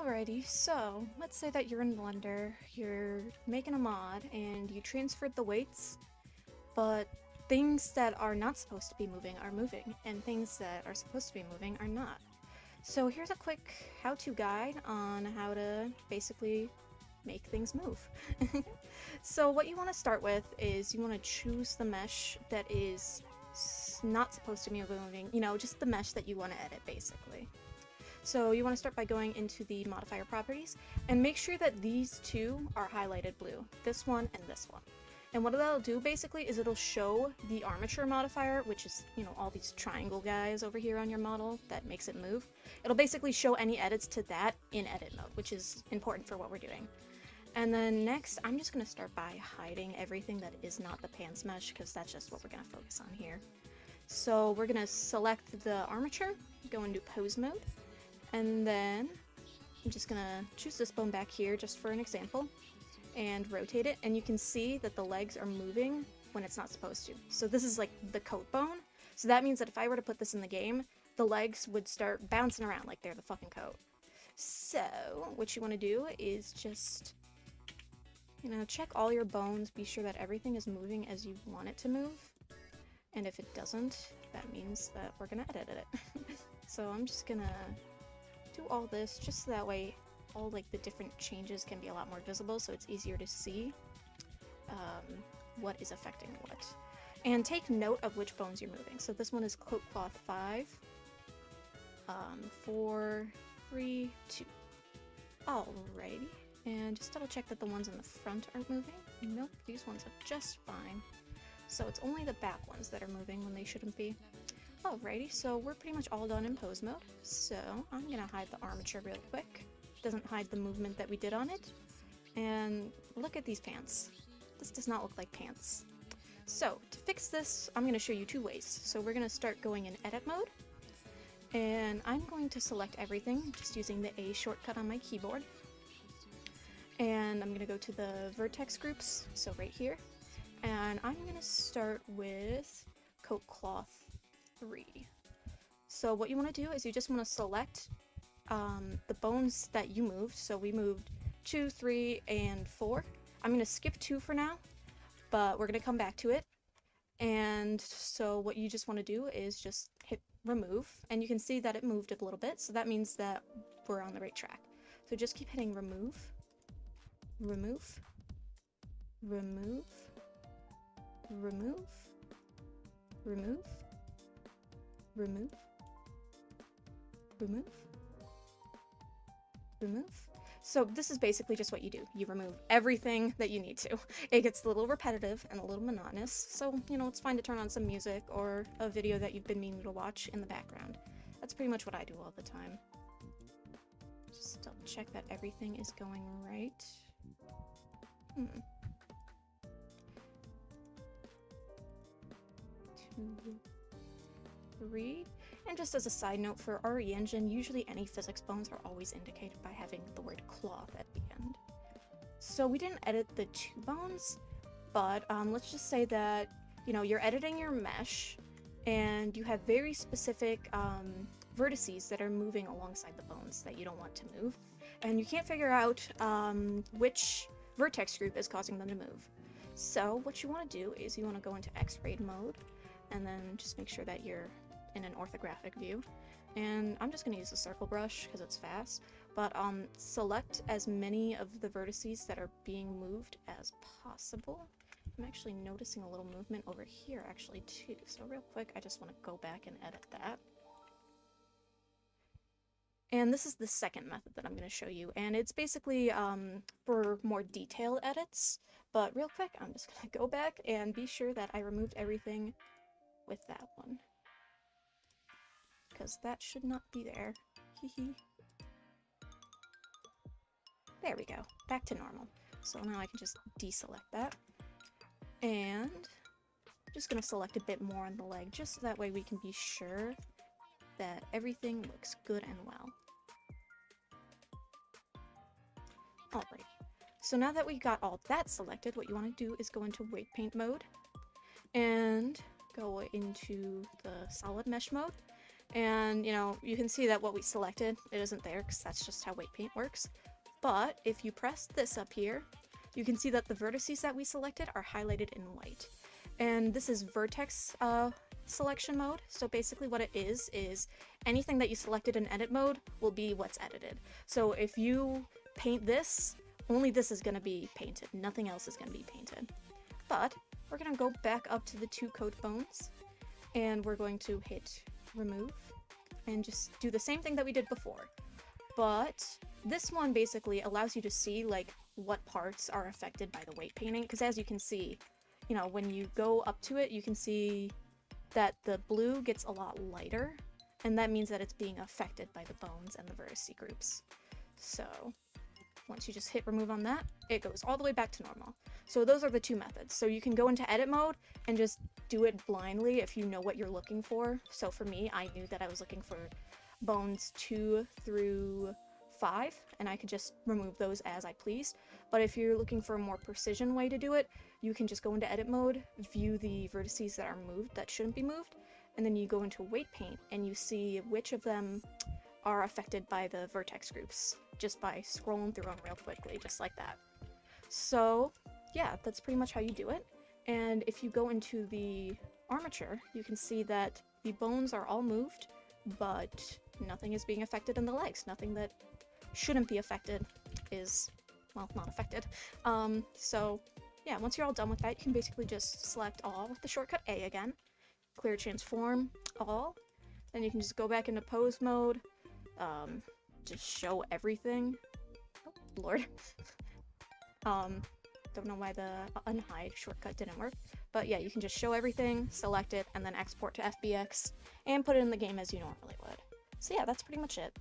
Alrighty, so let's say that you're in Blender, you're making a mod, and you transferred the weights, but things that are not supposed to be moving, and things that are supposed to be moving are not. So here's a quick how-to guide on how to basically make things move. So what you want to start with is you want to choose the mesh that is not supposed to be moving, just the mesh that you want to edit basically. So you want to start by going into the modifier properties and make sure that these two are highlighted blue, this one and this one. And what that'll do basically is it'll show the armature modifier, which is, all these triangle guys over here on your model that makes it move. It'll basically show any edits to that in edit mode, which is important for what we're doing. And then next, I'm just going to start by hiding everything that is not the pants mesh, because that's just what we're going to focus on here. So we're going to select the armature, go into pose mode, and then I'm just going to choose this bone back here just for an example, and rotate it, and you can see that the legs are moving when it's not supposed to. So this is like the coat bone, so that means that if I were to put this in the game, the legs would start bouncing around like they're the fucking coat. So what you want to do is just check all your bones, be sure that everything is moving as you want it to move, and if it doesn't, that means that we're gonna edit it. So I'm just gonna do all this just so that way all like the different changes can be a lot more visible, so it's easier to see what is affecting what. And take note of which bones you're moving. So this one is coat cloth 5, 4, 3, 2. Alrighty. And just double check that the ones in the front aren't moving. Nope, these ones are just fine. So it's only the back ones that are moving when they shouldn't be. Alrighty, so we're pretty much all done in pose mode. So I'm gonna hide the armature real quick. Doesn't hide the movement that we did on it. And look at these pants. This does not look like pants. So to fix this, I'm gonna show you two ways. So we're gonna start going in edit mode. And I'm going to select everything just using the A shortcut on my keyboard. And I'm going to go to the vertex groups, so right here. And I'm going to start with coat cloth 3. So what you want to do is you just want to select the bones that you moved. So we moved 2, 3, and 4. I'm going to skip 2 for now, but we're going to come back to it. And so what you just want to do is just hit remove, and you can see that it moved a little bit, so that means that we're on the right track. So just keep hitting remove, remove, remove, remove, remove, remove, remove, remove. So this is basically just what you do. You remove everything that you need to. It gets a little repetitive and a little monotonous, so, it's fine to turn on some music or a video that you've been meaning to watch in the background. That's pretty much what I do all the time. Just double check that everything is going right. 2, 3. And just as a side note, for RE Engine, usually any physics bones are always indicated by having the word cloth at the end. So we didn't edit the 2 bones, but let's just say that, you're editing your mesh, and you have very specific vertices that are moving alongside the bones that you don't want to move, and you can't figure out which vertex group is causing them to move. So what you want to do is you want to go into X-ray mode, and then just make sure that you're in an orthographic view. And I'm just going to use the circle brush because it's fast, but select as many of the vertices that are being moved as possible. I'm actually noticing a little movement over here actually too, so real quick I just want to go back and edit that. And this is the second method that I'm going to show you, and it's basically for more detailed edits, but real quick I'm just going to go back and be sure that I removed everything with that one, because that should not be there. Hehe. There we go, back to normal. So now I can just deselect that, and I'm just going to select a bit more on the leg, just so that way we can be sure that everything looks good and well. Alright, so now that we got all that selected, what you want to do is go into weight paint mode, and go into the solid mesh mode, And, you can see that what we selected, it isn't there because that's just how weight paint works. But if you press this up here, you can see that the vertices that we selected are highlighted in white. And this is vertex selection mode. So basically what it is anything that you selected in edit mode will be what's edited. So if you paint this, only this is going to be painted. Nothing else is going to be painted. But we're going to go back up to the 2 code bones, and we're going to hit remove and just do the same thing that we did before. But this one basically allows you to see like what parts are affected by the weight painting, because as you can see, when you go up to it, you can see that the blue gets a lot lighter, and that means that it's being affected by the bones and the vertice groups. So once you just hit remove on that, it goes all the way back to normal. So those are the 2 methods. So you can go into edit mode and just do it blindly if you know what you're looking for. So for me, I knew that I was looking for bones 2 through 5, and I could just remove those as I pleased. But if you're looking for a more precision way to do it, you can just go into edit mode, view the vertices that are moved that shouldn't be moved, and then you go into weight paint and you see which of them are affected by the vertex groups just by scrolling through them real quickly, just like that. So yeah, that's pretty much how you do it. And if you go into the armature, you can see that the bones are all moved, but nothing is being affected in the legs. Nothing that shouldn't be affected is, well, not affected. So yeah, once you're all done with that, you can basically just select all with the shortcut A again, clear transform all, then you can just go back into pose mode, just show everything. Oh, Lord. Don't know why the unhide shortcut didn't work, but yeah, you can just show everything, select it, and then export to FBX, and put it in the game as you normally would. So yeah, that's pretty much it.